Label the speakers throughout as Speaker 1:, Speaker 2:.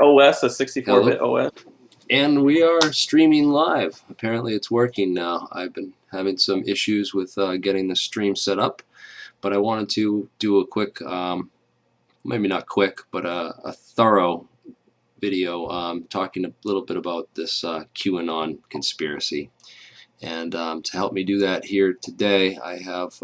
Speaker 1: OS, a 64-bit OS.
Speaker 2: And we are streaming live. Apparently it's working now. I've been having some issues with getting the stream set up, but I wanted to do a quick, maybe not quick, but a thorough video talking a little bit about this QAnon conspiracy. And to help me do that here today, I have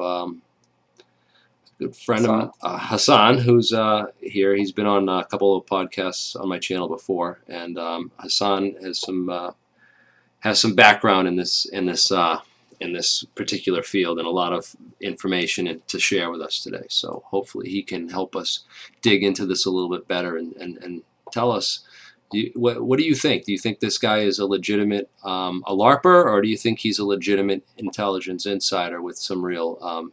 Speaker 2: good friend of Hassan, who's here. He's been on a couple of podcasts on my channel before, and Hassan has some background in this particular field and a lot of information to share with us today. So hopefully he can help us dig into this a little bit better and tell us. What do you think? Do you think this guy is a legitimate a LARPer, or do you think he's a legitimate intelligence insider with some real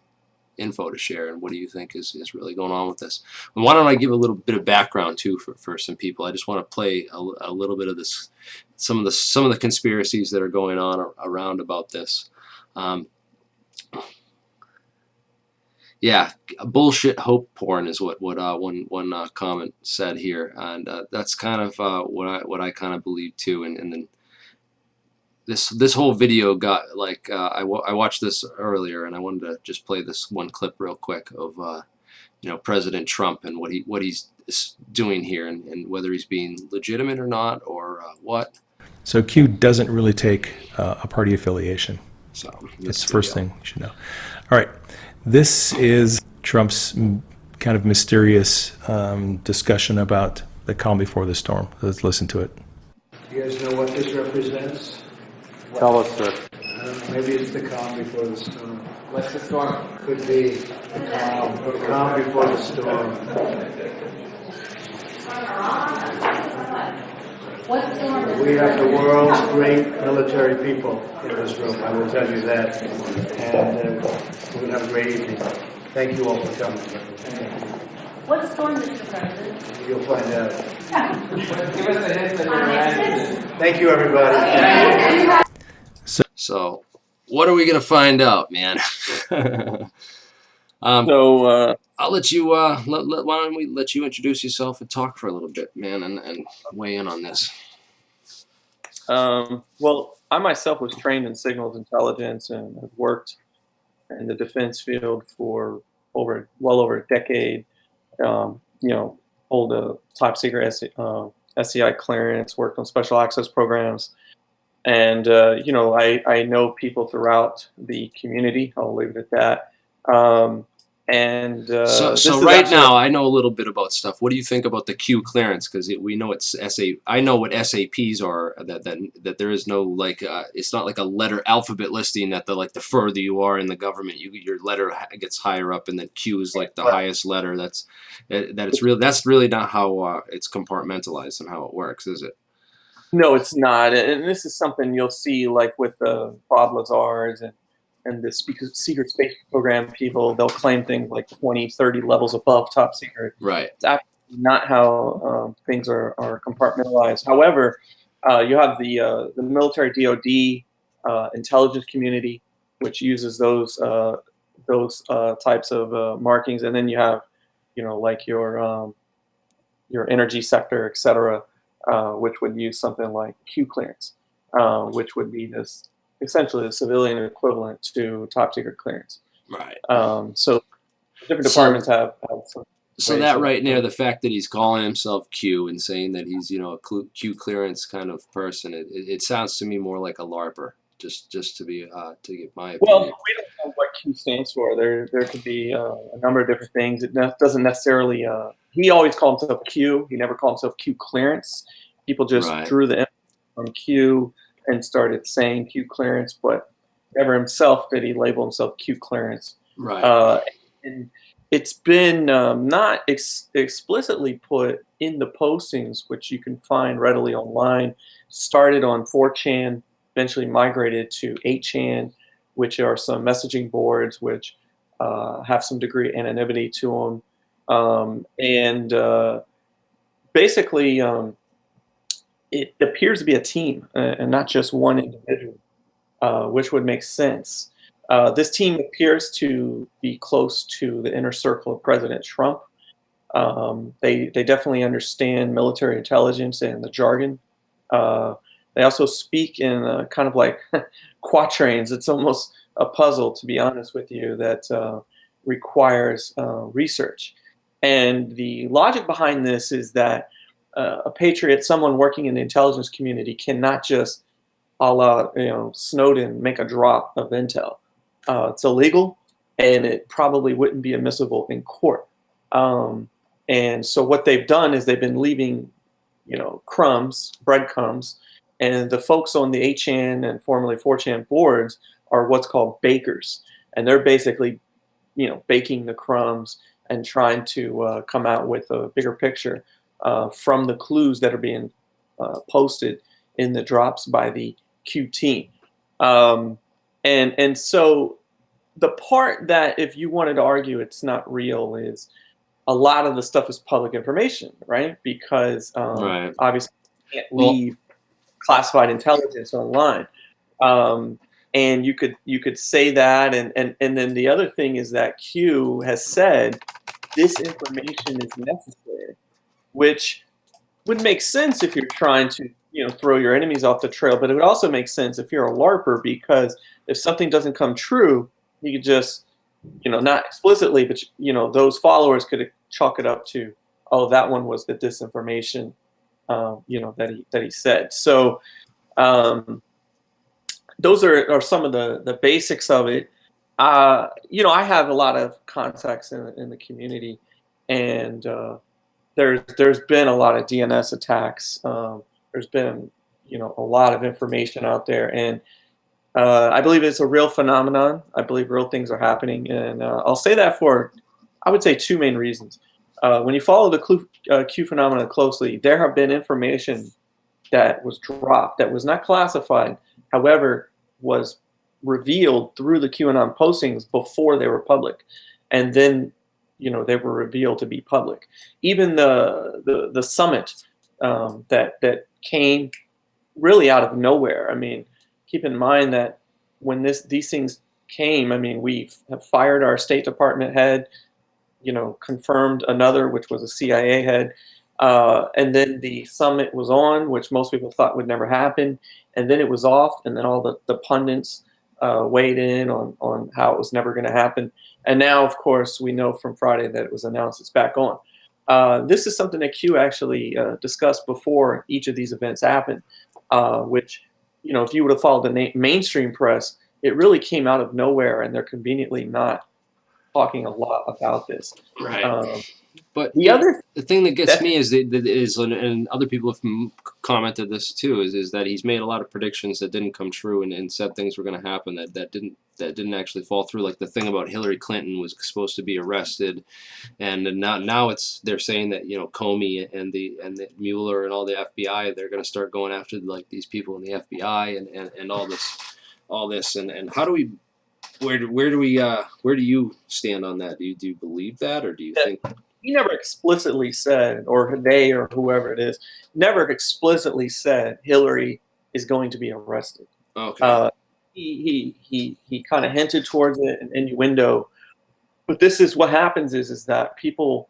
Speaker 2: info to share? And what do you think is really going on with this? And why don't I give a little bit of background too for some people? I just want to play a little bit of this, some of the conspiracies that are going on around about this. Yeah, bullshit hope porn is what one comment said here, and that's kind of what I kind of believe too. And then this whole video got like I watched this earlier, and I wanted to just play this one clip real quick of President Trump and what he's doing here, and whether he's being legitimate or not, or what.
Speaker 3: So Q doesn't really take a party affiliation.
Speaker 2: So
Speaker 3: that's the first thing you should know. All right. This is Trump's kind of mysterious discussion about the calm before the storm. Let's listen to it.
Speaker 4: You guys know what this represents?
Speaker 5: Tell us, sir.
Speaker 4: Maybe it's the calm before the storm.
Speaker 5: What's the storm?
Speaker 4: Could be the calm before the storm. We have the world's great military people in this room, I will tell you that. And we're going to have a great evening. Thank you all for coming.
Speaker 6: What storm, Mr. President?
Speaker 4: You'll find out.
Speaker 5: Give us a hint that you're right.
Speaker 4: Thank you, everybody.
Speaker 2: So what are we going to find out, man? I'll let you, why don't we let you introduce yourself and talk for a little bit, man, and weigh in on this.
Speaker 1: Well, I myself was trained in signals intelligence and have worked in the defense field for well over a decade. Hold a top secret SCI clearance, worked on special access programs. And, I know people throughout the community. I'll leave it at that.
Speaker 2: So right now, I know a little bit about stuff. What do you think about the Q clearance? Because we know it's I know what SAPs are. That there is no it's not like a letter alphabet listing that the further you are in the government, your letter gets higher up, and then Q is like the highest letter. That's really not how it's compartmentalized and how it works, is it?
Speaker 1: No, it's not. And this is something you'll see like with the Bob Lazars and the secret space program people. They'll claim things like 20, 30 levels above top secret.
Speaker 2: Right.
Speaker 1: It's absolutely not how things are compartmentalized. However, you have the military DOD intelligence community, which uses those types of markings, and then you have, like your energy sector, et cetera, which would use something like Q clearance, which would be this essentially the civilian equivalent to top secret clearance.
Speaker 2: Right.
Speaker 1: So different departments have some.
Speaker 2: So that right there, the fact that he's calling himself Q and saying that he's a Q clearance kind of person, it sounds to me more like a LARPer. Just to give my opinion.
Speaker 1: Well, we don't know what Q stands for. There could be a number of different things. It doesn't necessarily. He always called himself Q. He never called himself Q clearance. People just drew the M from Q and started saying Q clearance, but never himself did he label himself Q clearance.
Speaker 2: Right.
Speaker 1: And it's been not explicitly put in the postings, which you can find readily online. Started on 4chan, eventually migrated to 8chan, which are some messaging boards which have some degree of anonymity to them. Basically, it appears to be a team and not just one individual, which would make sense. This team appears to be close to the inner circle of President Trump. They definitely understand military intelligence and the jargon. They also speak in kind of like quatrains. It's almost a puzzle, to be honest with you, that requires research. And the logic behind this is that a patriot, someone working in the intelligence community, cannot just, a la Snowden, make a drop of intel. It's illegal, and it probably wouldn't be admissible in court. And so what they've done is they've been leaving, crumbs, breadcrumbs, and the folks on the 8chan and formerly 4chan boards are what's called bakers, and they're basically, baking the crumbs and trying to come out with a bigger picture from the clues that are being posted in the drops by the Q team. And so the part that, if you wanted to argue it's not real, is a lot of the stuff is public information, right? Because
Speaker 2: Right.
Speaker 1: obviously you can't leave classified intelligence online. And you could say that, and then the other thing is that Q has said this information is necessary, which would make sense if you're trying to throw your enemies off the trail, but it would also make sense if you're a LARPer, because if something doesn't come true, you could just not explicitly, but those followers could chalk it up to, oh, that one was the disinformation that he said. So those are some of the basics of it. I have a lot of contacts in the community, and there's been a lot of DNS attacks. There's been a lot of information out there, and I believe it's a real phenomenon. I believe real things are happening, and I'll say that for, I would say, two main reasons. When you follow the Q phenomenon closely, there have been information that was dropped that was not classified, however, was revealed through the QAnon postings before they were public, and then they were revealed to be public. Even the summit that came really out of nowhere. I mean, keep in mind that when these things came, I mean, we have fired our State Department head, confirmed another, which was a CIA head, and then the summit was on, which most people thought would never happen, and then it was off, and then all the pundits weighed in on how it was never going to happen. And now, of course, we know from Friday that it was announced it's back on. This is something that Q actually discussed before each of these events happened, which, if you would have followed the mainstream press, it really came out of nowhere, and they're conveniently not talking a lot about this.
Speaker 2: Right. But
Speaker 1: the
Speaker 2: thing that gets me is and other people have commented this too, is that he's made a lot of predictions that didn't come true, and said things were going to happen that didn't actually fall through. Like the thing about Hillary Clinton was supposed to be arrested, and now they're saying that Comey and the Mueller and all the FBI, they're going to start going after like these people in the FBI and all this and how do we. Where do you stand on that? Do you believe that, or do you think?
Speaker 1: He never explicitly said, or they, or whoever it is, never explicitly said Hillary is going to be arrested.
Speaker 2: Okay.
Speaker 1: He kind of hinted towards it, an innuendo. But this is what happens is that people,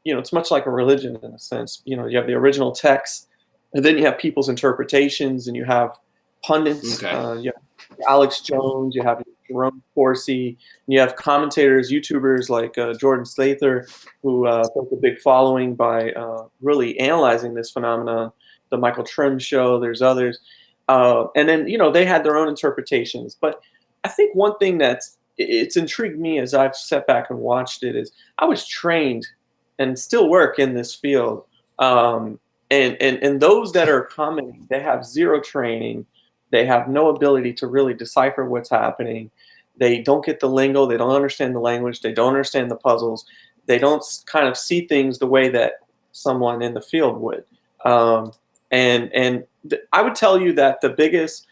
Speaker 1: it's much like a religion in a sense. You have the original text, and then you have people's interpretations, and you have pundits.
Speaker 2: Okay.
Speaker 1: You have Alex Jones, you have Jerome Corsi, and you have commentators, YouTubers like Jordan Slather, who built a big following by really analyzing this phenomenon. The Michael Trim Show, there's others. And then, they had their own interpretations. But I think one thing it's intrigued me as I've sat back and watched it is I was trained and still work in this field. And those that are commenting, they have zero training. They have no ability to really decipher what's happening. They don't get the lingo. They don't understand the language. They don't understand the puzzles. They don't kind of see things the way that someone in the field would. I would tell you that the biggest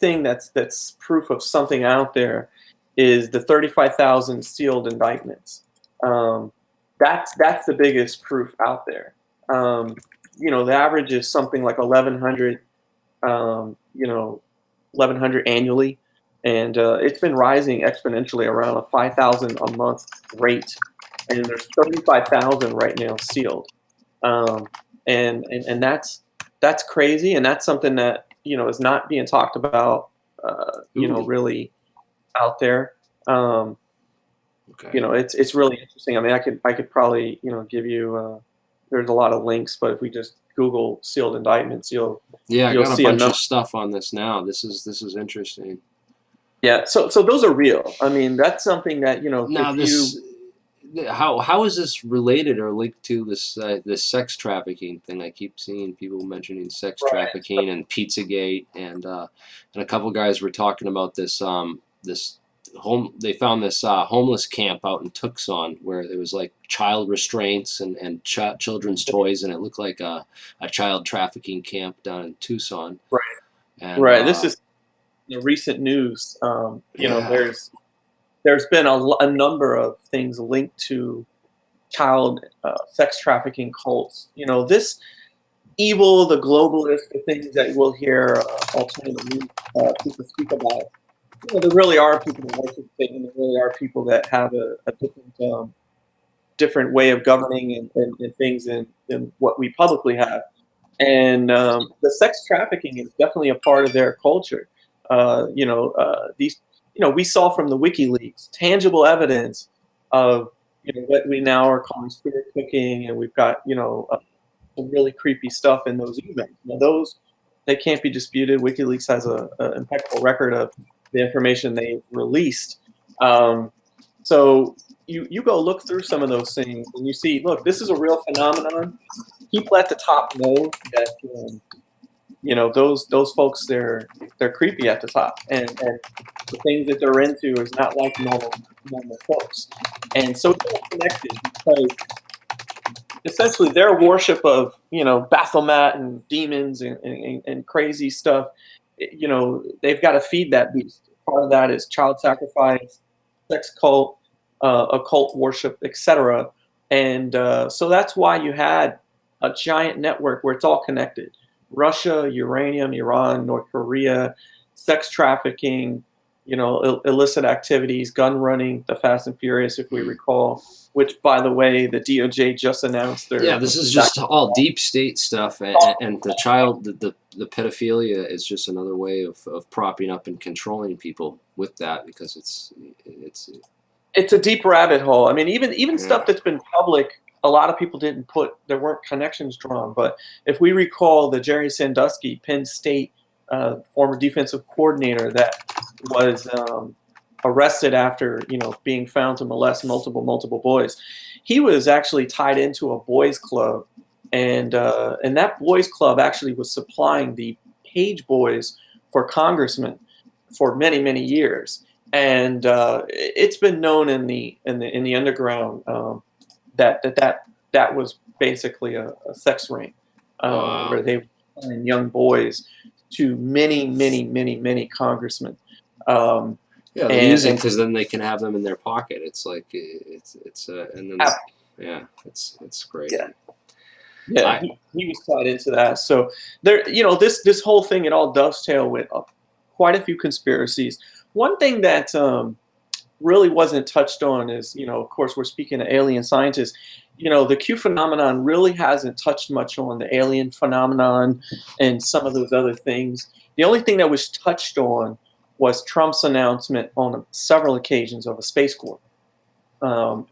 Speaker 1: thing that's proof of something out there is the 35,000 sealed indictments. That's the biggest proof out there. The average is something like 1,100. 1,100 annually, and it's been rising exponentially around a 5,000 a month rate. and there's 35,000 right now sealed. And that's crazy, and that's something that is not being talked about, really out there.
Speaker 2: Okay.
Speaker 1: It's really interesting. I mean, I could probably give you. There's a lot of links, but if we just Google sealed indictments,
Speaker 2: I
Speaker 1: you'll
Speaker 2: got a
Speaker 1: see
Speaker 2: bunch
Speaker 1: number.
Speaker 2: of stuff on this now. This is interesting.
Speaker 1: Yeah, so those are real. I mean, that's something that
Speaker 2: Now how is this related or linked to this sex trafficking thing? I keep seeing people mentioning sex
Speaker 1: Right.
Speaker 2: trafficking and Pizzagate, and a couple guys were talking about this they found this homeless camp out in Tucson where there was like child restraints and children's toys, and it looked like a child trafficking camp down in Tucson.
Speaker 1: Right.
Speaker 2: And,
Speaker 1: Right. This is the recent news. There's been a number of things linked to child sex trafficking cults. This evil, the globalist, the things that we'll hear alternative news people speak about. There really are people that worship Satan. There really are people that have a different way of governing and things than what we publicly have. And the sex trafficking is definitely a part of their culture. We saw from the WikiLeaks tangible evidence of what we now are calling spirit cooking, and we've got some really creepy stuff in those emails. Now those they can't be disputed. WikiLeaks has an impeccable record of the information they released. So you go look through some of those things and you see, look, this is a real phenomenon. People at the top know that those folks they're creepy at the top, and the things that they're into is not like normal folks, and so it's all connected because essentially their worship of Baphomet and demons and crazy stuff. They've got to feed that beast. Part of that is child sacrifice, sex cult, occult worship, etc. And so that's why you had a giant network where it's all connected. Russia, uranium, Iran, North Korea, sex trafficking, illicit activities, gun running, the Fast and Furious, if we recall, which, by the way, the DOJ just announced their...
Speaker 2: Yeah, this is just all deep state stuff, and the child, the pedophilia is just another way of propping up and controlling people with that, because it's
Speaker 1: a deep rabbit hole. I mean, even stuff that's been public, a lot of people there weren't connections drawn. But if we recall the Jerry Sandusky, Penn State former defensive coordinator that was arrested after being found to molest multiple boys, he was actually tied into a boys club, and that boys club actually was supplying the page boys for congressmen for many years. And it's been known in the underground that was basically a sex ring where they were selling young boys to many congressmen.
Speaker 2: Yeah, they use it because then they can have them in their pocket. It's like and then it's great.
Speaker 1: Yeah, he was tied into that. So there, this whole thing, it all dovetail with quite a few conspiracies. One thing that really wasn't touched on is, of course, we're speaking to alien scientists. The Q phenomenon really hasn't touched much on the alien phenomenon and some of those other things. The only thing that was touched on was Trump's announcement on several occasions of a Space Corps,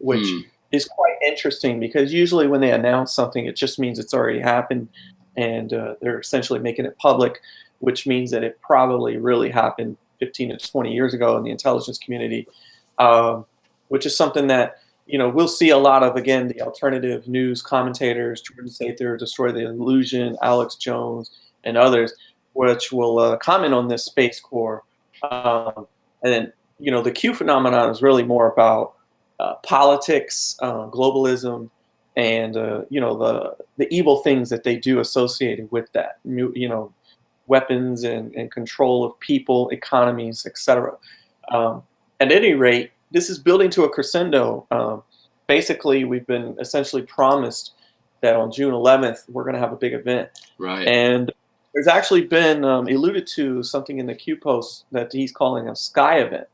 Speaker 1: which is quite interesting, because usually when they announce something, it just means it's already happened, and they're essentially making it public, which means that it probably really happened 15 to 20 years ago in the intelligence community, which is something that we'll see a lot of, again, the alternative news commentators, Jordan Sather, Destroy the Illusion, Alex Jones, and others, which will comment on this Space Corps. And then, the Q phenomenon is really more about politics, globalism, and the evil things that they do associated with that. Weapons and control of people, economies, etc. At any rate, this is building to a crescendo. Basically, we've been essentially promised that on June 11th, we're going to have a big event.
Speaker 2: Right.
Speaker 1: And there's actually been alluded to something in the Q post that he's calling a sky event.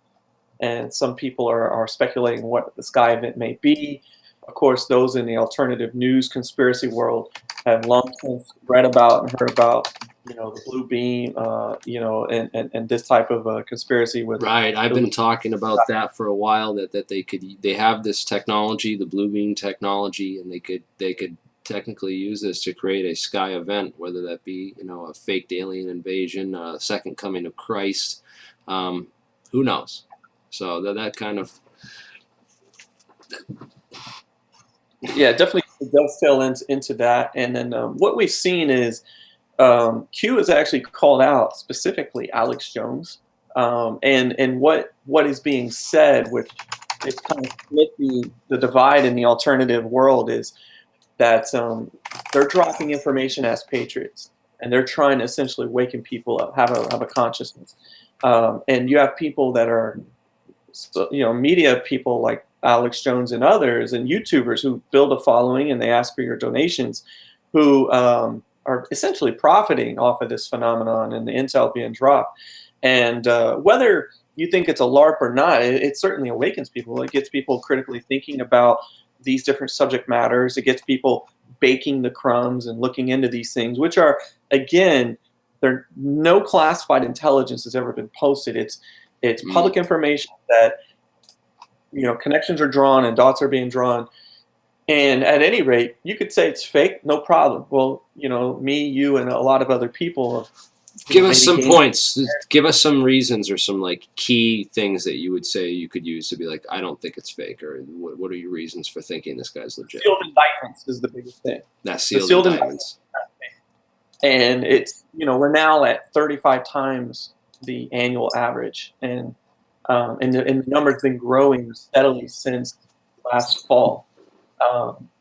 Speaker 1: And some people are speculating what the sky event may be. of course, those in the alternative news conspiracy world have long since read about and heard about, the blue beam, and this type of conspiracy with.
Speaker 2: Right, I've been talking about that for a while. That they have this technology, the blue beam technology, and they could technically use this to create a sky event, whether that be a faked alien invasion, a second coming of Christ. Who knows? So that kind of.
Speaker 1: Yeah, definitely dovetail into that. And then what we've seen is Q has actually called out specifically Alex Jones, and what is being said, which it's kind of split the divide in the alternative world, is that they're dropping information as patriots, and they're trying to essentially waken people up, have a consciousness. And you have people that are, media people like Alex Jones and others, and YouTubers who build a following and they ask for your donations, who are essentially profiting off of this phenomenon and the intel being dropped. And whether you think it's a LARP or not, it certainly awakens people. It gets people critically thinking about these different subject matters. It gets people baking the crumbs and looking into these things, which are, again, no classified intelligence has ever been posted. It's public information that connections are drawn and dots are being drawn. And at any rate, you could say it's fake, no problem. Well, me, you, and a lot of other people.
Speaker 2: Give us some points. Give us some reasons or some key things that you would say you could use to be like, I don't think it's fake, or what are your reasons for thinking this guy's legit?
Speaker 1: Sealed indictments is the biggest thing.
Speaker 2: That's sealed indictments.
Speaker 1: And it's we're now at 35 times the annual average, and the number's been growing steadily since last fall.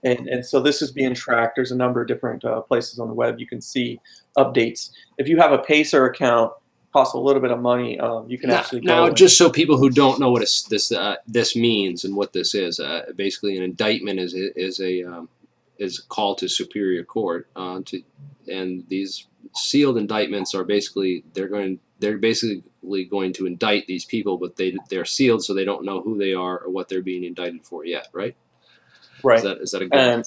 Speaker 1: And so this is being tracked. There's a number of different places on the web you can see updates. If you have a Pacer account, it costs a little bit of money. You can actually go.
Speaker 2: Now, just so people who don't know what this means and what this is, basically an indictment is a call to superior court and these sealed indictments are basically they're basically going to indict these people, but they're sealed, so they don't know who they are or what they're being indicted for yet, right?
Speaker 1: Right.
Speaker 2: Is that a good?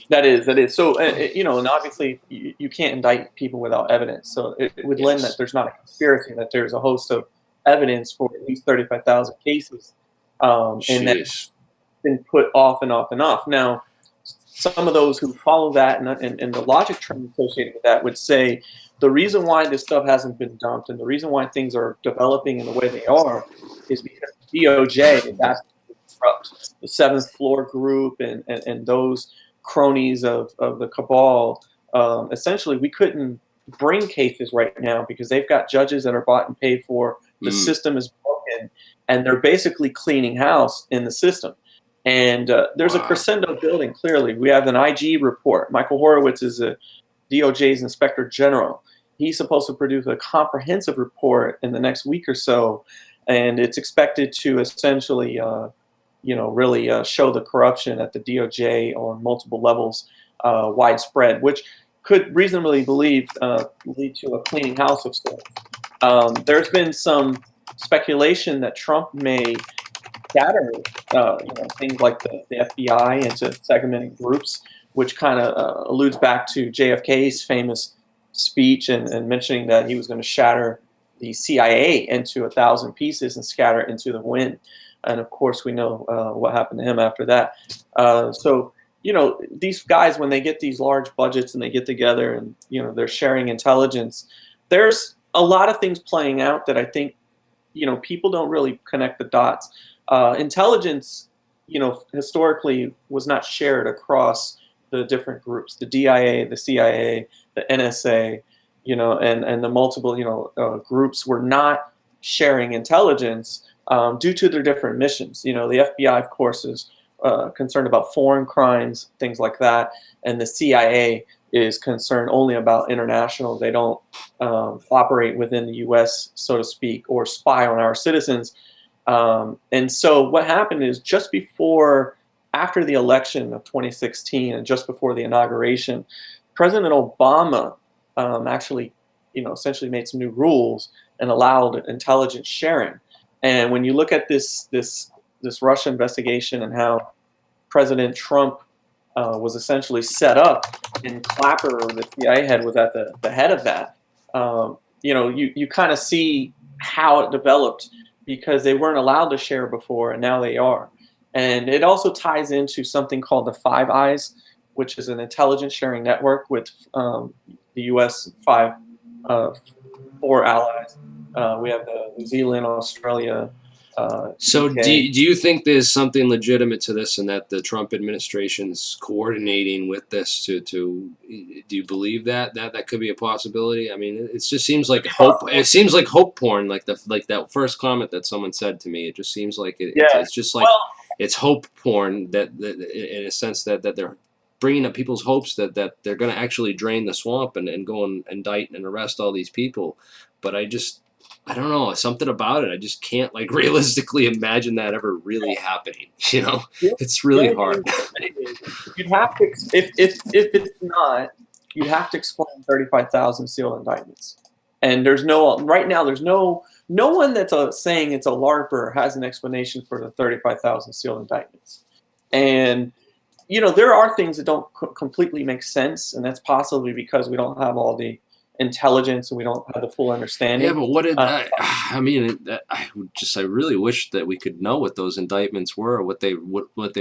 Speaker 1: That is. So, and obviously you can't indict people without evidence. So it would lend that there's not a conspiracy, that there's a host of evidence for at least 35,000 cases, and that's been put off and off and off. Now, some of those who follow that and the logic train associated with that would say the reason why this stuff hasn't been dumped and the reason why things are developing in the way they are is because DOJ, that's the seventh floor group and those cronies of the cabal. Essentially, we couldn't bring cases right now because they've got judges that are bought and paid for. The system is broken, and they're basically cleaning house in the system. And there's a crescendo building, clearly. We have an IG report. Michael Horowitz is a DOJ's Inspector General. He's supposed to produce a comprehensive report in the next week or so, and it's expected to essentially really show the corruption at the DOJ on multiple levels, widespread, which could reasonably lead to a cleaning house of sorts. There's been some speculation that Trump may scatter things like the FBI into segmented groups, which kind of alludes back to JFK's famous speech and mentioning that he was going to shatter the CIA into 1,000 pieces and scatter it into the wind. And of course, we know what happened to him after that. So, these guys, when they get these large budgets and they get together and, they're sharing intelligence, there's a lot of things playing out that I think, people don't really connect the dots. Intelligence, historically was not shared across the different groups, the DIA, the CIA, the NSA, and the multiple, groups were not sharing intelligence due to their different missions. The FBI, of course, is concerned about foreign crimes, things like that, and the CIA is concerned only about international. They don't operate within the U.S., so to speak, or spy on our citizens. And so what happened is after the election of 2016 and just before the inauguration, President Obama actually, essentially made some new rules and allowed intelligence sharing. And when you look at this Russia investigation and how President Trump was essentially set up, and Clapper, the CIA head, was at the head of that. You kind of see how it developed because they weren't allowed to share before, and now they are. And it also ties into something called the Five Eyes, which is an intelligence sharing network with the U.S. four allies. We have New Zealand, Australia.
Speaker 2: So
Speaker 1: UK.
Speaker 2: do you think there's something legitimate to this, and that the Trump administration's coordinating with this to do you believe that could be a possibility? I mean, it just seems like hope. It seems like hope porn, like that first comment that someone said to me. It just seems like it's just like it's hope porn that in a sense that they're bringing up people's hopes that they're going to actually drain the swamp and go and indict and arrest all these people. But I don't know, something about it. I just can't realistically imagine that ever really happening. It's really hard.
Speaker 1: You'd have to, if it's not, you'd have to explain 35,000 sealed indictments. And there's no one that's saying it's a LARPer has an explanation for the 35,000 sealed indictments. And there are things that don't completely make sense, and that's possibly because we don't have all the intelligence and we don't have the full understanding.
Speaker 2: Yeah, but what did I really wish that we could know what those indictments were, what they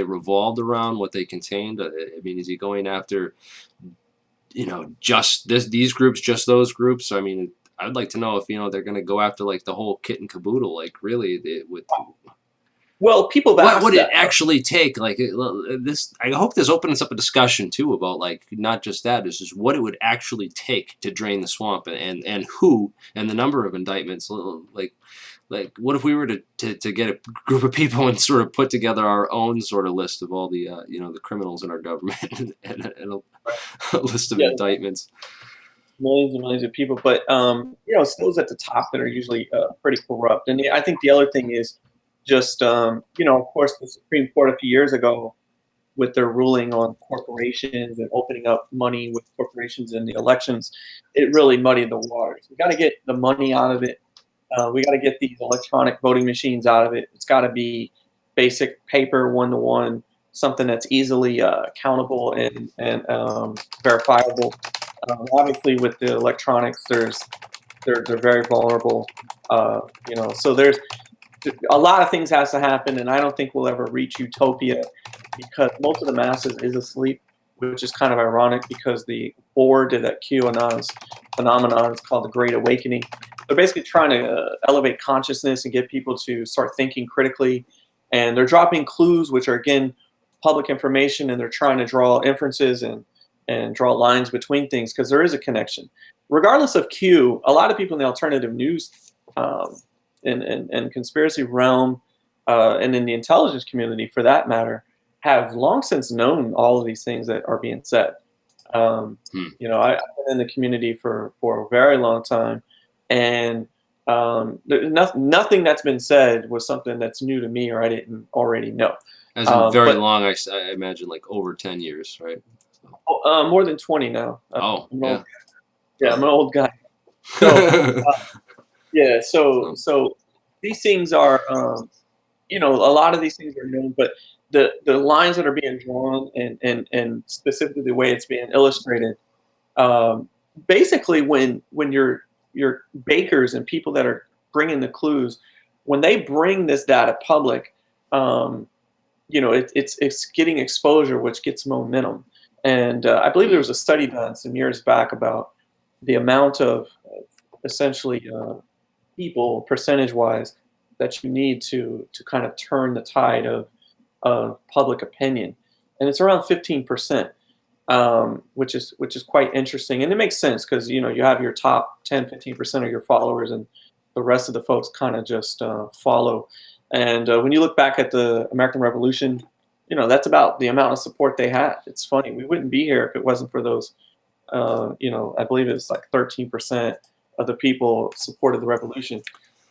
Speaker 2: revolved around, what they contained. I mean, is he going after just these groups, just those groups? I mean, I'd like to know if they're going to go after the whole kit and caboodle, really with.
Speaker 1: Well, people have
Speaker 2: what would
Speaker 1: asked
Speaker 2: it actually take? This, I hope this opens up a discussion too about not just that, it's just what it would actually take to drain the swamp, and who, and the number of indictments. What if we were to get a group of people and sort of put together our own sort of list of all the the criminals in our government and a list of indictments.
Speaker 1: Millions and millions of people, but it's those at the top that are usually pretty corrupt. And I think the other thing is just of course, the Supreme Court a few years ago, with their ruling on corporations and opening up money with corporations in the elections, it really muddied the waters. We got to get the money out of it. We got to get these electronic voting machines out of it. It's got to be basic paper, one-to-one, something that's easily accountable and verifiable. Obviously, with the electronics, they're very vulnerable. So there's a lot of things has to happen, and I don't think we'll ever reach utopia because most of the masses is asleep, which is kind of ironic because the board of that QAnon phenomenon is called the Great Awakening. They're basically trying to elevate consciousness and get people to start thinking critically, and they're dropping clues, which are again public information, and they're trying to draw inferences and draw lines between things because there is a connection. Regardless of Q, a lot of people in the alternative news and conspiracy realm and in the intelligence community, for that matter, have long since known all of these things that are being said. I've been in the community for a very long time, and nothing that's been said was something that's new to me or I didn't already know.
Speaker 2: As in very long, I imagine over 10 years, right?
Speaker 1: More than 20 now.
Speaker 2: Yeah,
Speaker 1: I'm an old guy. So, so these things are, a lot of these things are known, but the lines that are being drawn and specifically the way it's being illustrated, basically when your bakers and people that are bringing the clues, when they bring this data public, it's getting exposure, which gets momentum. And I believe there was a study done some years back about the amount of essentially people, percentage-wise, that you need to kind of turn the tide of public opinion, and it's around 15%, which is quite interesting, and it makes sense because you have your top 10-15% of your followers, and the rest of the folks kind of just follow. And when you look back at the American Revolution, that's about the amount of support they had. It's funny, we wouldn't be here if it wasn't for those. I believe it's 13% of the people supported the revolution.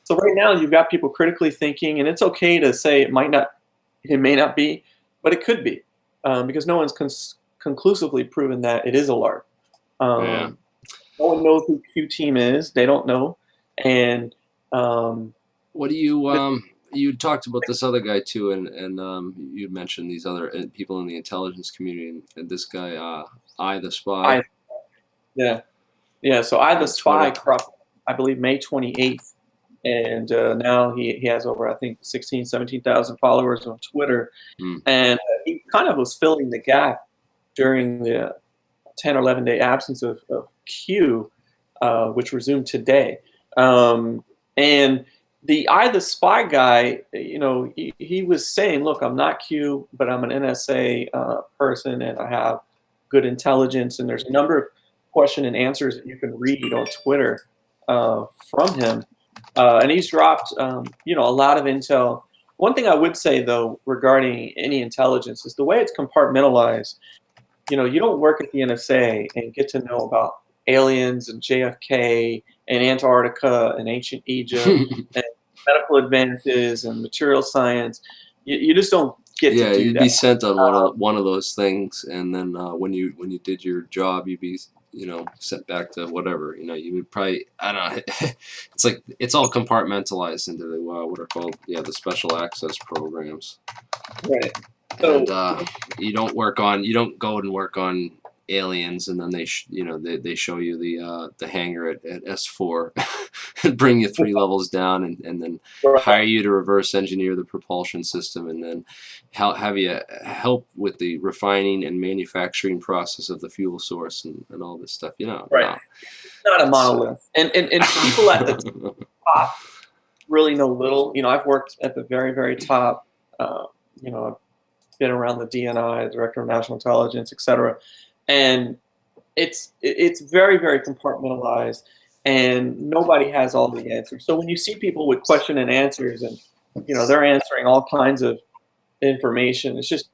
Speaker 1: So right now you've got people critically thinking, and it's okay to say it may not be, but it could be, because no one's conclusively proven that it is a LARP. No one knows who Q Team is. They don't know. And
Speaker 2: what do you you talked about this other guy too, and you mentioned these other people in the intelligence community, and this guy, the Spy.
Speaker 1: Yeah. Yeah, so I the
Speaker 2: On
Speaker 1: Spy
Speaker 2: Twitter.
Speaker 1: cropped, I believe, May 28th, and now he has over, I think, 16, 17,000 followers on Twitter,
Speaker 2: Mm.
Speaker 1: and he kind of was filling the gap during the 10 or 11-day absence of Q, which resumed today. And the Spy guy, he was saying, look, I'm not Q, but I'm an NSA person, and I have good intelligence, and there's a number of question and answers that you can read on Twitter from him. And he's dropped, a lot of intel. One thing I would say, though, regarding any intelligence is the way it's compartmentalized. You don't work at the NSA and get to know about aliens and JFK and Antarctica and ancient Egypt and medical advances and material science. You just don't get
Speaker 2: Yeah,
Speaker 1: to do
Speaker 2: you'd
Speaker 1: that.
Speaker 2: be sent on one of those things, and then when you did your job, you'd be sent back to whatever. You would probably, I don't know. It's like it's all compartmentalized into the what are called the special access programs.
Speaker 1: Right. So,
Speaker 2: And you don't go and work on aliens, and then they show you the hangar at S4 and bring you 3 levels down, and then hire you to reverse engineer the propulsion system, and then have you help with the refining and manufacturing process of the fuel source and all this stuff.
Speaker 1: Right. It's not a monolith. And people at the top really know little. I've worked at the very, very top. I've been around the DNI, Director of National Intelligence, et cetera. And it's very, very compartmentalized, and nobody has all the answers. So when you see people with question and answers, and they're answering all kinds of information, it's just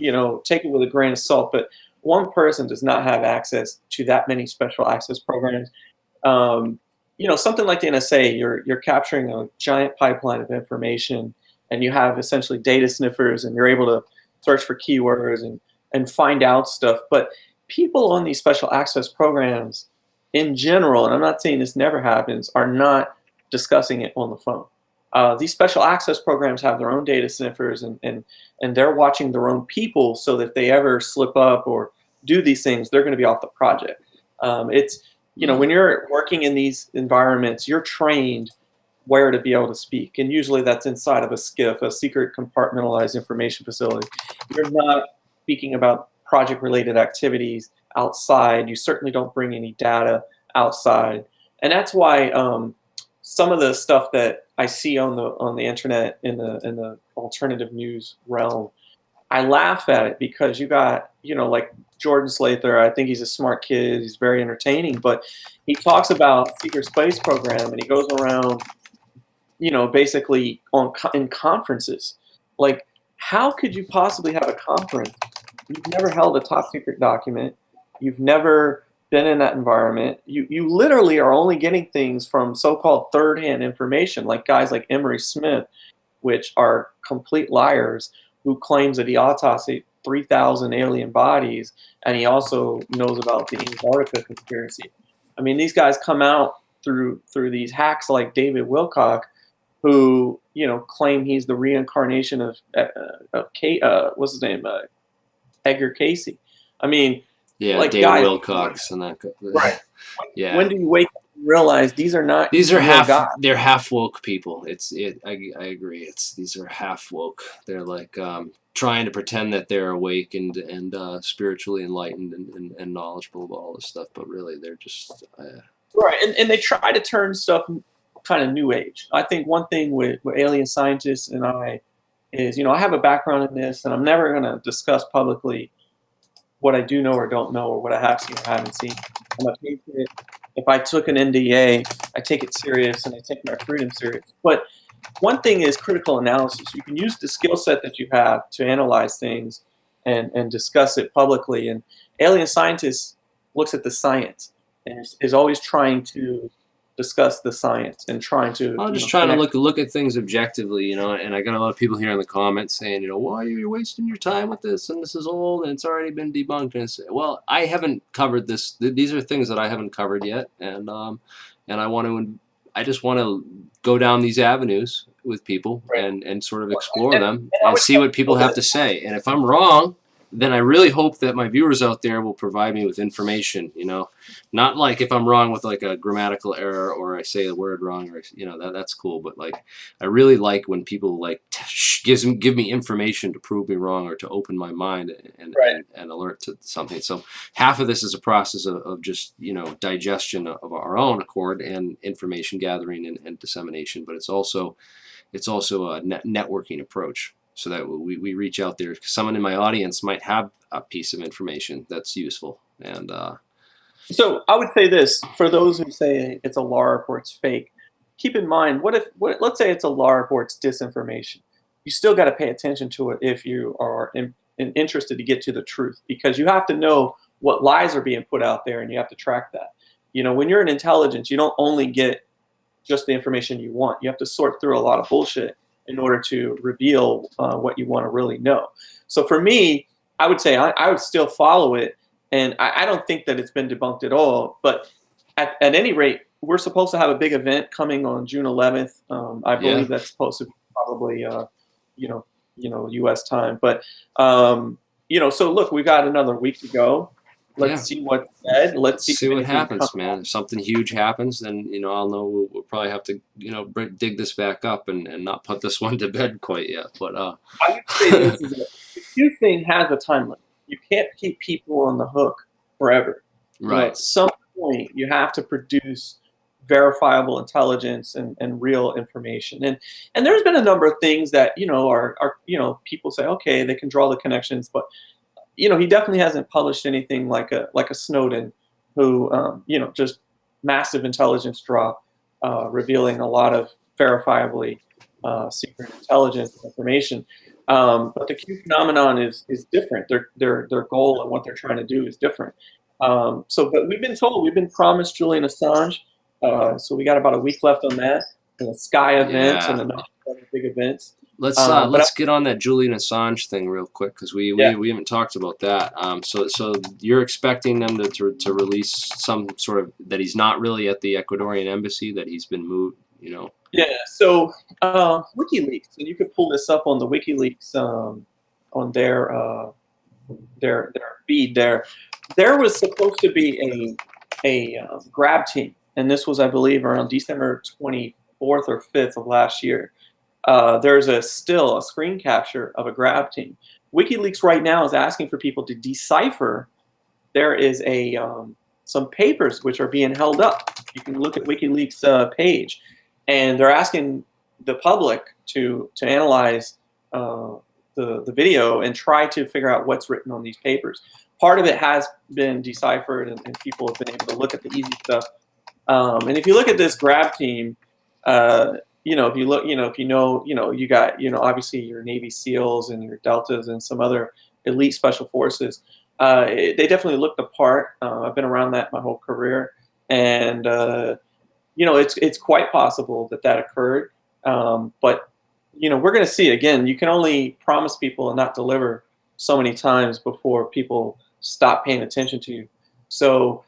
Speaker 1: take it with a grain of salt. But one person does not have access to that many special access programs. Something like the NSA, you're capturing a giant pipeline of information, and you have essentially data sniffers, and you're able to search for keywords and find out stuff. But people on these special access programs in general, and I'm not saying this never happens, are not discussing it on the phone. These special access programs have their own data sniffers, and they're watching their own people, so that if they ever slip up or do these things, they're going to be off the project. When you're working in these environments, you're trained where to be able to speak, and usually that's inside of a SCIF, a secret compartmentalized information facility. You're not speaking about project-related activities outside. You certainly don't bring any data outside, and that's why some of the stuff that I see on the internet in the alternative news realm, I laugh at it, because you got like Jordan Slather. I think he's a smart kid. He's very entertaining, but he talks about secret space program, and he goes around basically in conferences. Like, how could you possibly have a conference? You've never held a top secret document. You've never been in that environment. You literally are only getting things from so-called third-hand information, like guys like Emery Smith, which are complete liars, who claims that he autopsied 3,000 alien bodies, and he also knows about the Antarctica conspiracy. I mean, these guys come out through these hacks like David Wilcock, who claim he's the reincarnation of what's his name, Edgar Casey. I mean, like
Speaker 2: David
Speaker 1: guys,
Speaker 2: Wilcox and that.
Speaker 1: right?
Speaker 2: Yeah.
Speaker 1: When do you wake up and realize these are not?
Speaker 2: These are
Speaker 1: guys?
Speaker 2: They're half woke people. I agree. These are half woke. They're like trying to pretend that they're awake and spiritually enlightened and knowledgeable about all this stuff, but really they're just
Speaker 1: right. And they try to turn stuff kind of new age. I think one thing with AlienScientist and I is, I have a background in this, and I'm never going to discuss publicly what I do know or don't know, or what I have seen or haven't seen. I'm a patriot. If I took an NDA, I take it serious, and I take my freedom serious. But one thing is critical analysis. You can use the skill set that you have to analyze things and discuss it publicly. And AlienScientist looks at the science and is always trying to discuss the science and trying to.
Speaker 2: I'm just trying to look at things objectively, and I got a lot of people here in the comments saying, why are you wasting your time with this, and this is old and it's already been debunked. And well, I haven't covered this. These are things that I haven't covered yet, and I want to I just want to go down these avenues with people
Speaker 1: Right.
Speaker 2: and sort of explore
Speaker 1: And-
Speaker 2: them
Speaker 1: and I
Speaker 2: and
Speaker 1: would
Speaker 2: see what people have to say. And if I'm wrong, then I really hope that my viewers out there will provide me with information, you know, not like if I'm wrong with like a grammatical error or I say a word wrong or, you know, that's cool. But like, I really like when people like give me information to prove me wrong or to open my mind and,
Speaker 1: Right.
Speaker 2: and alert to something. So half of this is a process of just, you know, digestion of our own accord and information gathering and dissemination, but it's also a networking approach, so that we reach out there. Someone in my audience might have a piece of information that's useful. And
Speaker 1: So I would say this, for those who say it's a LARP or it's fake, keep in mind, let's say it's a LARP or it's disinformation. You still got to pay attention to it if you are interested to get to the truth, because you have to know what lies are being put out there and you have to track that. You know, when you're in intelligence, you don't only get just the information you want. You have to sort through a lot of bullshit in order to reveal what you want to really know. So for me, I would say I would still follow it, and I don't think that it's been debunked at all. But at any rate, we're supposed to have a big event coming on June 11th. I believe that's supposed to be probably you know U.S. time. But you know, so look, we've got another week to go. Let's see what's said. Let's see
Speaker 2: what
Speaker 1: anything
Speaker 2: happens,
Speaker 1: comes
Speaker 2: man. If something huge happens, then, you know, I'll know we'll probably have to, you know, dig this back up and not put this one to bed quite yet. But
Speaker 1: I would say this is the Q thing has a time limit. You can't keep people on the hook forever. You know,
Speaker 2: right.
Speaker 1: at some point, you have to produce verifiable intelligence and real information. And there's been a number of things that, you know, are you know, people say, okay, they can draw the connections, but you know, he definitely hasn't published anything like a Snowden, who you know, just massive intelligence drop, revealing a lot of verifiably secret intelligence information. But the Q phenomenon is different. Their goal and what they're trying to do is different. But we've been promised Julian Assange. So we got about a week left on that, and the Sky events and a number of other big events.
Speaker 2: Let's get on that Julian Assange thing real quick, because we haven't talked about that. So you're expecting them to release some sort of, that he's not really at the Ecuadorian embassy, that he's been moved, you know?
Speaker 1: Yeah. So WikiLeaks, and you could pull this up on the WikiLeaks on their feed there. There was supposed to be a grab team, and this was, I believe, around December 24th or 5th of last year. There's still a screen capture of a grab team. WikiLeaks right now is asking for people to decipher. There is some papers which are being held up. You can look at WikiLeaks page, and they're asking the public to analyze the video and try to figure out what's written on these papers. Part of it has been deciphered, and people have been able to look at the easy stuff. And if you look at this grab team, you know, if you look, you know, you got, you know, obviously your Navy SEALs and your Deltas and some other elite special forces. They definitely look the part. I've been around that my whole career, and you know, it's quite possible that occurred. But you know, we're going to see. Again, you can only promise people and not deliver so many times before people stop paying attention to you. So,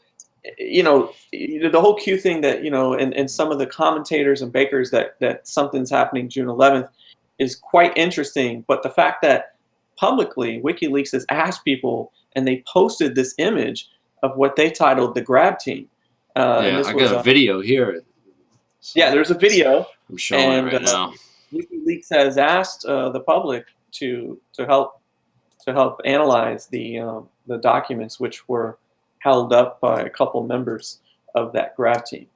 Speaker 1: you know, the whole Q thing, that, you know, and some of the commentators and bakers that something's happening June 11th is quite interesting. But the fact that publicly WikiLeaks has asked people, and they posted this image of what they titled the grab team.
Speaker 2: Yeah, I got a video here. So
Speaker 1: yeah, there's a video.
Speaker 2: I'm showing it right now.
Speaker 1: WikiLeaks has asked the public to help analyze the documents which were held up by a couple members of that grab team.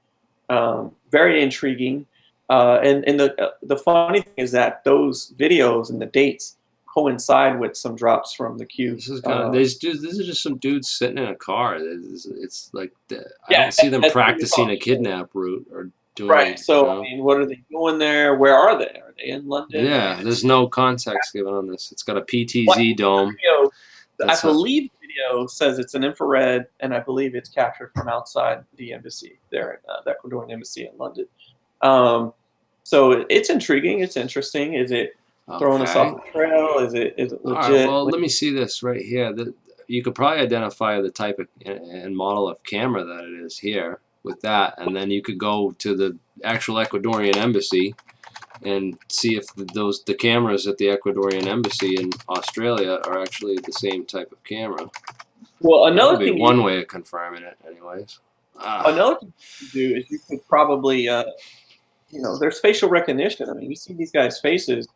Speaker 1: Very intriguing. And the funny thing is that those videos and the dates coincide with some drops from the Q.
Speaker 2: This is kind of, these are just some dudes sitting in a car. It's like I don't see them practicing a kidnap route or doing.
Speaker 1: Right. So,
Speaker 2: you know?
Speaker 1: I mean, what are they doing there? Where are they? Are they in London?
Speaker 2: Yeah, there's no context given on this. It's got a PTZ dome.
Speaker 1: I believe the video says it's an infrared, and I believe it's captured from outside the embassy there, the Ecuadorian embassy in London. So it's intriguing. It's interesting. Is it throwing us off the trail? Is it legit?
Speaker 2: All right, well, let me see this right here. You could probably identify the type of and model of camera that it is here. with that, and then you could go to the actual Ecuadorian embassy and see if the cameras at the Ecuadorian embassy in Australia are actually the same type of camera.
Speaker 1: Well,
Speaker 2: That
Speaker 1: another
Speaker 2: would be
Speaker 1: thing
Speaker 2: one way of confirming it, anyways.
Speaker 1: another thing you could do is you could probably, there's facial recognition. I mean, you see these guys' faces,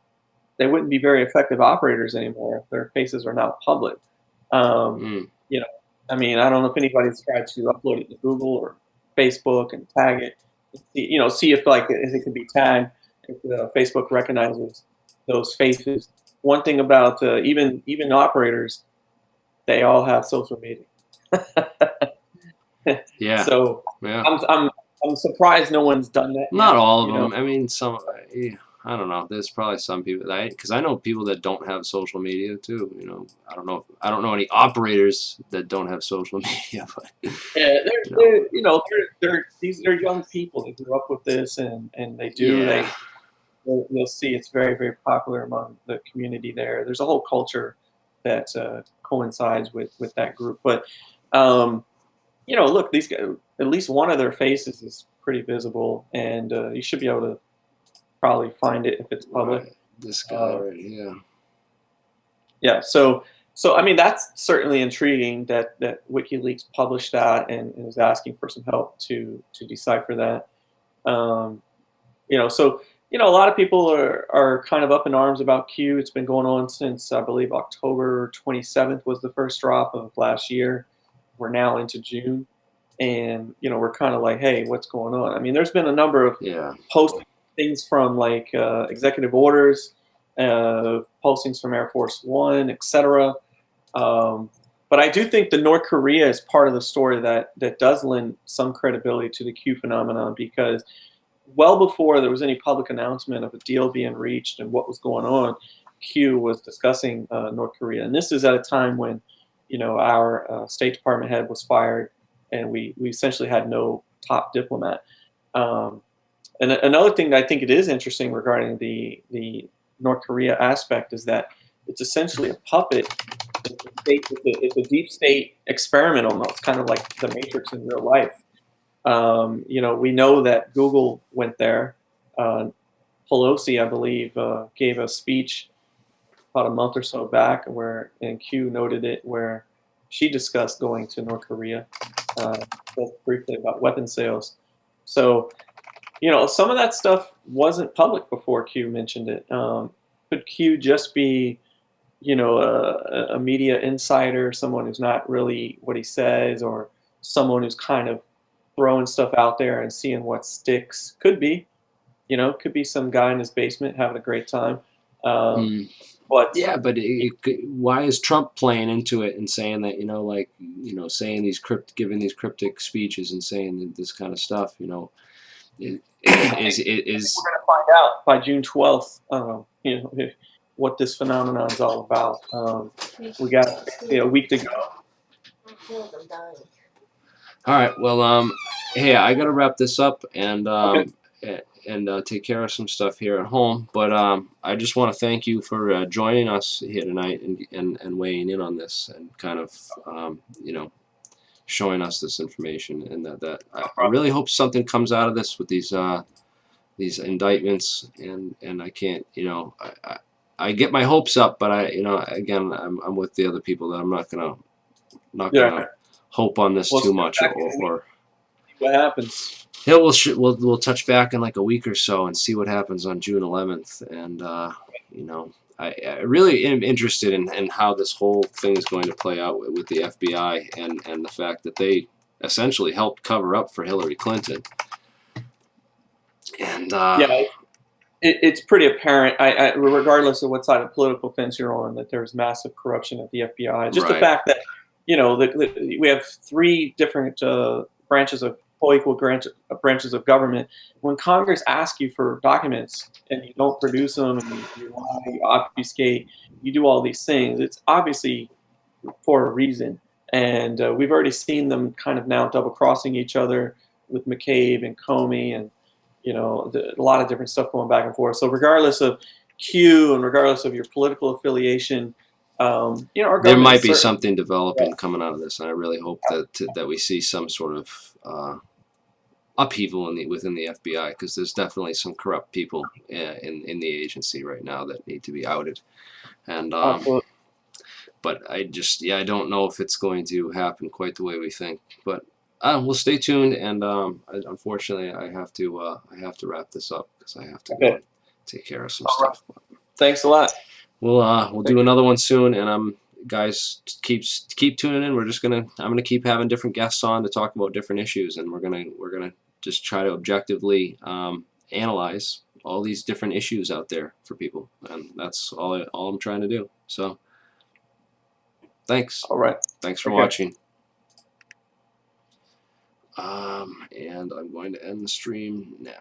Speaker 1: they wouldn't be very effective operators anymore if their faces are now public. I mean, I don't know if anybody's tried to upload it to Google or Facebook and tag it. See if if it can be tagged. If Facebook recognizes those faces. One thing about even operators, they all have social media.
Speaker 2: Yeah.
Speaker 1: So
Speaker 2: Yeah.
Speaker 1: I'm surprised no one's done that.
Speaker 2: Not
Speaker 1: yet,
Speaker 2: all of them. I mean, some. I don't know. There's probably some people because I know people that don't have social media too. I don't know. I don't know any operators that don't have social media. But
Speaker 1: Yeah, they're young people that grew up with this, and they do.
Speaker 2: Yeah.
Speaker 1: You'll see it's very, very popular among the community there. There's a whole culture that coincides with that group. But look, these guys, at least one of their faces is pretty visible, and you should be able to probably find it if it's public.
Speaker 2: Right. This guy right here.
Speaker 1: Yeah. So I mean, that's certainly intriguing that WikiLeaks published that and is asking for some help to decipher that. A lot of people are kind of up in arms about Q. It's been going on since, I believe, October 27th was the first drop of last year. We're now into June, and we're kind of like, hey, what's going on? I mean, there's been a number of posting things from like executive orders, postings from Air Force One, etc. But I do think the North Korea is part of the story that does lend some credibility to the Q phenomenon, because well before there was any public announcement of a deal being reached and what was going on, Q was discussing North Korea. And this is at a time when, our State Department head was fired, and we essentially had no top diplomat. And another thing that I think it is interesting regarding the North Korea aspect is that it's essentially a puppet. It's a deep state experiment almost, kind of like the Matrix in real life. We know that Google went there. Pelosi, I believe, gave a speech about a month or so back, and Q noted it, where she discussed going to North Korea, spoke briefly about weapon sales. So, some of that stuff wasn't public before Q mentioned it. Could Q just be, a media insider, someone who's not really what he says, or someone who's kind of throwing stuff out there and seeing what sticks? Could be, could be some guy in his basement having a great time. But
Speaker 2: yeah, but why is Trump playing into it and saying that, saying giving these cryptic speeches and saying this kind of stuff, is
Speaker 1: we're going to find out by June 12th, what this phenomenon is all about. We got a week to go.
Speaker 2: All right. Well, hey, I got to wrap this up and take care of some stuff here at home. But I just want to thank you for joining us here tonight and weighing in on this and kind of showing us this information. And that I really hope something comes out of this with these indictments. And I can't, I get my hopes up, but again, I'm with the other people that I'm not gonna hope on this too much or
Speaker 1: what happens.
Speaker 2: Yeah, we'll touch back in like a week or so and see what happens on June 11th. And I really am interested in how this whole thing is going to play out with the FBI and the fact that they essentially helped cover up for Hillary Clinton. And
Speaker 1: it's pretty apparent, regardless of what side of the political fence you're on, that there's massive corruption at the FBI. Just the fact that we have three different branches of co-equal branches of government. When Congress asks you for documents and you don't produce them, and you lie, you obfuscate, you do all these things, it's obviously for a reason. And we've already seen them kind of now double-crossing each other with McCabe and Comey, and a lot of different stuff going back and forth. So regardless of Q and regardless of your political affiliation,
Speaker 2: there might be something developing coming out of this, and I really hope that we see some sort of upheaval within the FBI, because there's definitely some corrupt people in the agency right now that need to be outed. And
Speaker 1: Absolutely.
Speaker 2: but I don't know if it's going to happen quite the way we think. But we'll stay tuned. And unfortunately, I have to wrap this up because I have to go
Speaker 1: Okay.
Speaker 2: and take care of some
Speaker 1: All right.
Speaker 2: stuff.
Speaker 1: Thanks a lot.
Speaker 2: We'll do another one soon, and guys, keep tuning in. I'm gonna keep having different guests on to talk about different issues, and we're gonna just try to objectively analyze all these different issues out there for people, and that's all I'm trying to do. So, thanks.
Speaker 1: All right.
Speaker 2: Thanks for
Speaker 1: Okay.
Speaker 2: watching. And I'm going to end the stream now.